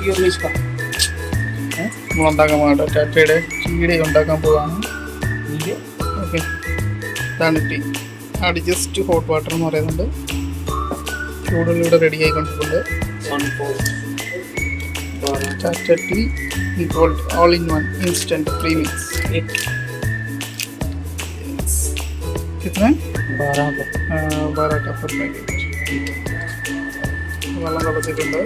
Pure इसका ഉണ്ടാക്കാൻ വേണ്ട ടാറ്റയുടെ ചീട ഉണ്ടാക്കാൻ പോവാണ്. ഓക്കെ, ഇതാണ് ടീ. അവിടെ ജസ്റ്റ് ഹോട്ട് വാട്ടർ എന്ന് പറയുന്നുണ്ട്. ചൂടുകളിലൂടെ റെഡി ആയിക്കൊണ്ടിട്ടുണ്ട്. Tata tea gold all in one instant premix. कितना 12 का पर पैकेट. വെള്ളം തിളച്ചിട്ടുണ്ട്.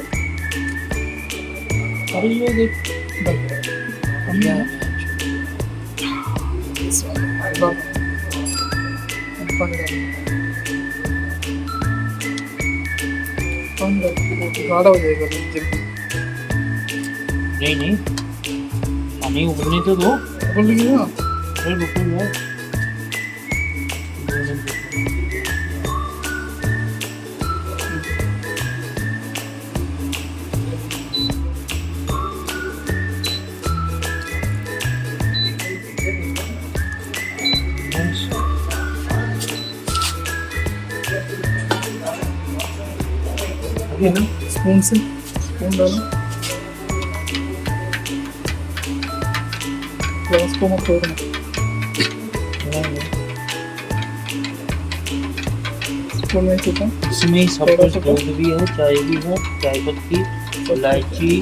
गाढ़ा हो जाएगा जल्दी. नहीं पानी उबलने तो दो. उबल गया. फिर रुको. स्पून डालो. ग्लास को मत तोड़ना. स्पून में चुका. इसमें सब कुछ दूध भी है, चाय भी है, चाय पत्ती, इलायची,